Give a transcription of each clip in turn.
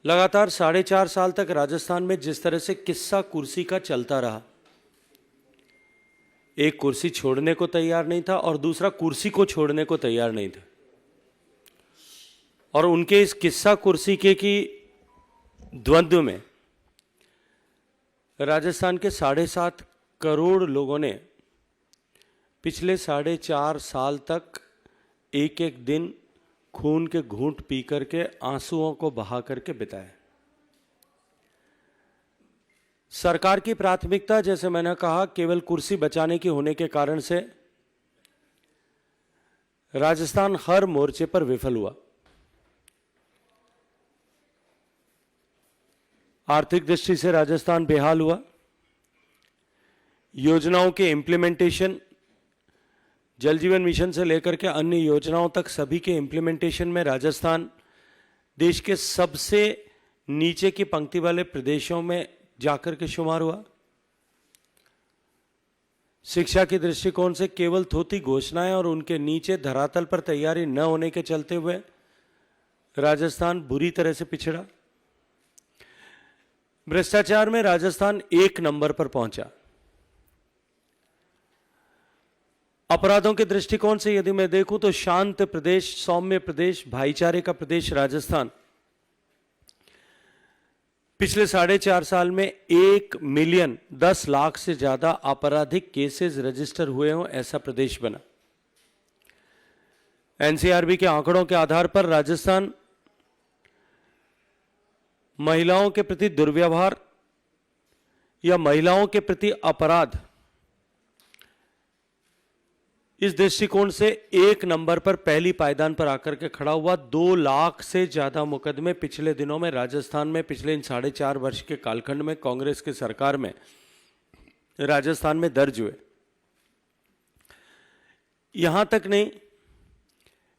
लगातार 4.5 साल तक राजस्थान में जिस तरह से किस्सा कुर्सी का चलता रहा, एक कुर्सी छोड़ने को तैयार नहीं था और दूसरा कुर्सी को छोड़ने को तैयार नहीं था, और उनके इस किस्सा कुर्सी के की द्वंद्व में राजस्थान के 7.5 करोड़ लोगों ने पिछले 4.5 साल तक एक एक दिन खून के घूंट पी करके, आंसुओं को बहा करके बिताए। सरकार की प्राथमिकता, जैसे मैंने कहा, केवल कुर्सी बचाने की होने के कारण से राजस्थान हर मोर्चे पर विफल हुआ। आर्थिक दृष्टि से राजस्थान बेहाल हुआ। योजनाओं के इम्प्लीमेंटेशन, जल जीवन मिशन से लेकर के अन्य योजनाओं तक, सभी के इम्प्लीमेंटेशन में राजस्थान देश के सबसे नीचे की पंक्ति वाले प्रदेशों में जाकर के शुमार हुआ। शिक्षा के दृष्टिकोण से केवल थोथी घोषणाएं और उनके नीचे धरातल पर तैयारी न होने के चलते हुए राजस्थान बुरी तरह से पिछड़ा। भ्रष्टाचार में राजस्थान 1 नंबर पर पहुंचा। अपराधों के दृष्टिकोण से यदि मैं देखूं तो शांत प्रदेश, सौम्य प्रदेश, भाईचारे का प्रदेश राजस्थान पिछले 4.5 साल में 1 मिलियन 10 लाख से ज्यादा आपराधिक केसेस रजिस्टर हुए हों, ऐसा प्रदेश बना। एनसीआरबी के आंकड़ों के आधार पर राजस्थान महिलाओं के प्रति दुर्व्यवहार या महिलाओं के प्रति अपराध, इस दृष्टिकोण से 1 नंबर पर पहली पायदान पर आकर के खड़ा हुआ। 2 लाख से ज्यादा मुकदमे पिछले दिनों में राजस्थान में, पिछले इन 4.5 वर्ष के कालखंड में कांग्रेस की सरकार में राजस्थान में दर्ज हुए। यहां तक नहीं,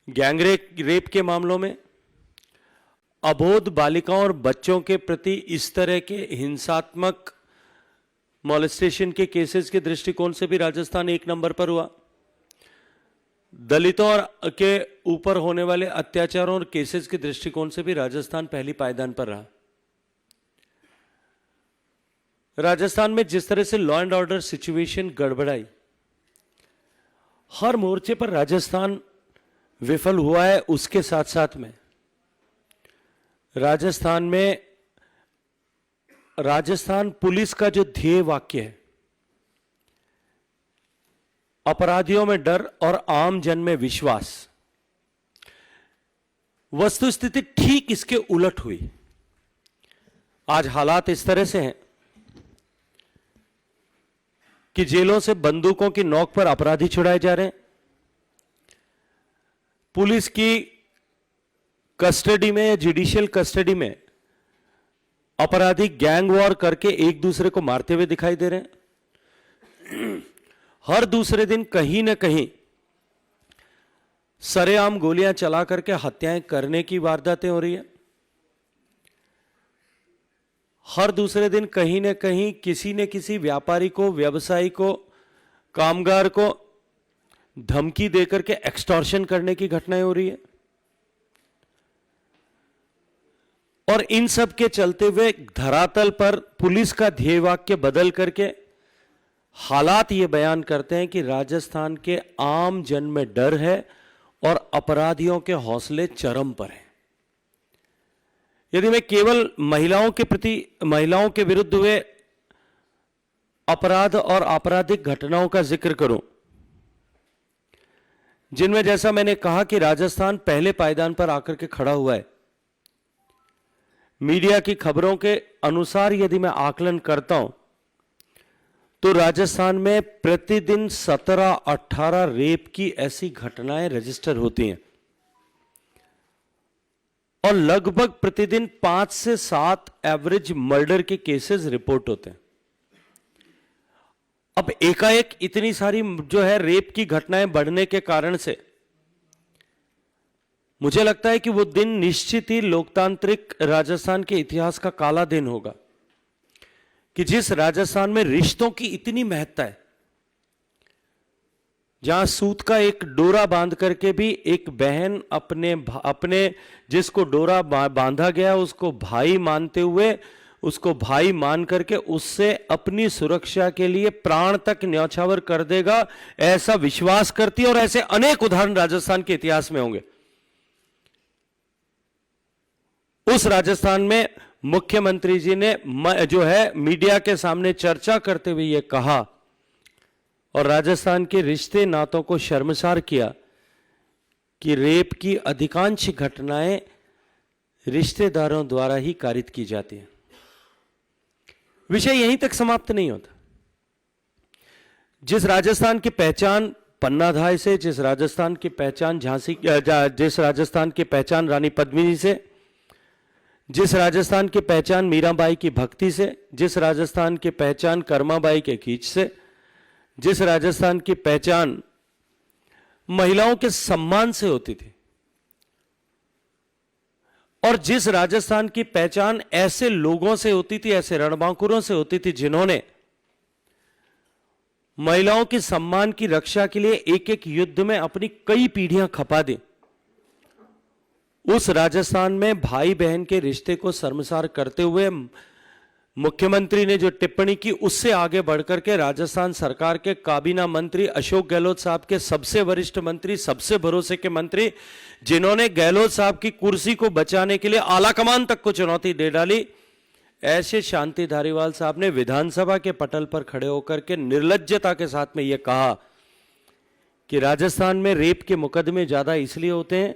गैंगरेप के मामलों में, अबोध बालिकाओं और बच्चों के प्रति इस तरह के हिंसात्मक मॉलेस्टेशन के केसेस के दृष्टिकोण से भी राजस्थान 1 नंबर पर हुआ। दलितों के ऊपर होने वाले अत्याचारों और केसेस के दृष्टिकोण से भी राजस्थान पहली पायदान पर रहा। राजस्थान में जिस तरह से लॉ एंड ऑर्डर सिचुएशन गड़बड़ाई, हर मोर्चे पर राजस्थान विफल हुआ है। उसके साथ साथ में राजस्थान पुलिस का जो ध्येय वाक्य है, अपराधियों में डर और आम जन में विश्वास, वस्तुस्थिति ठीक इसके उलट हुई। आज हालात इस तरह से हैं कि जेलों से बंदूकों की नोक पर अपराधी छुड़ाए जा रहे हैं। पुलिस की कस्टडी में या जुडिशियल कस्टडी में अपराधी गैंग वॉर करके एक दूसरे को मारते हुए दिखाई दे रहे हैं। हर दूसरे दिन कहीं ना कहीं सरेआम गोलियां चला करके हत्याएं करने की वारदातें हो रही है। हर दूसरे दिन कहीं ना कहीं किसी न किसी व्यापारी को, व्यवसायी को, कामगार को धमकी देकर के एक्सटॉर्शन करने की घटनाएं हो रही है। और इन सब के चलते हुए धरातल पर पुलिस का ध्येय वाक्य बदल करके हालात ये बयान करते हैं कि राजस्थान के आम जन में डर है और अपराधियों के हौसले चरम पर हैं। यदि मैं केवल महिलाओं के विरुद्ध हुए अपराध और आपराधिक घटनाओं का जिक्र करूं, जिनमें जैसा मैंने कहा कि राजस्थान पहले पायदान पर आकर के खड़ा हुआ है। मीडिया की खबरों के अनुसार यदि मैं आकलन करता हूं तो राजस्थान में प्रतिदिन 17-18 रेप की ऐसी घटनाएं रजिस्टर होती हैं और लगभग प्रतिदिन 5 से 7 एवरेज मर्डर के केसेस रिपोर्ट होते हैं। अब एकाएक इतनी सारी जो है रेप की घटनाएं बढ़ने के कारण से मुझे लगता है कि वो दिन निश्चित ही लोकतांत्रिक राजस्थान के इतिहास का काला दिन होगा कि जिस राजस्थान में रिश्तों की इतनी महत्ता है, जहां सूत का एक डोरा बांध करके भी एक बहन अपने जिसको डोरा बांधा गया उसको भाई मानते हुए, उसको भाई मान करके उससे अपनी सुरक्षा के लिए प्राण तक न्यौछावर कर देगा, ऐसा विश्वास करती है। और ऐसे अनेक उदाहरण राजस्थान के इतिहास में होंगे। उस राजस्थान में मुख्यमंत्री जी ने जो है मीडिया के सामने चर्चा करते हुए यह कहा और राजस्थान के रिश्ते नातों को शर्मसार किया कि रेप की अधिकांश घटनाएं रिश्तेदारों द्वारा ही कारित की जाती हैं। विषय यहीं तक समाप्त नहीं होता। जिस राजस्थान की पहचान पन्नाधाय से, जिस राजस्थान की पहचान जिस राजस्थान की पहचान रानी पद्मिनी से, जिस राजस्थान की पहचान मीराबाई की भक्ति से, जिस राजस्थान की पहचान कर्माबाई के कीच से, जिस राजस्थान की पहचान महिलाओं के सम्मान से होती थी, और जिस राजस्थान की पहचान ऐसे लोगों से होती थी, ऐसे रणबांकुरों से होती थी जिन्होंने महिलाओं के सम्मान की रक्षा के लिए एक एक युद्ध में अपनी कई पीढ़ियां खपा दी, उस राजस्थान में भाई बहन के रिश्ते को शर्मसार करते हुए मुख्यमंत्री ने जो टिप्पणी की उससे आगे बढ़कर के राजस्थान सरकार के काबीना मंत्री अशोक गहलोत साहब के सबसे वरिष्ठ मंत्री, सबसे भरोसे के मंत्री, जिन्होंने गहलोत साहब की कुर्सी को बचाने के लिए आलाकमान तक को चुनौती दे डाली, ऐसे शांति धारीवाल साहब ने विधानसभा के पटल पर खड़े होकर के निर्लज्जता के साथ में यह कहा कि राजस्थान में रेप के मुकदमे ज्यादा इसलिए होते हैं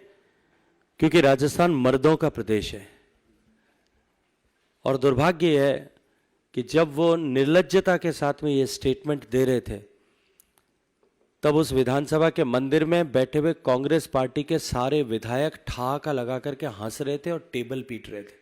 क्योंकि राजस्थान मर्दों का प्रदेश है। और दुर्भाग्य है कि जब वो निर्लज्जता के साथ में ये स्टेटमेंट दे रहे थे, तब उस विधानसभा के मंदिर में बैठे हुए कांग्रेस पार्टी के सारे विधायक ठहाका लगा करके हंस रहे थे और टेबल पीट रहे थे।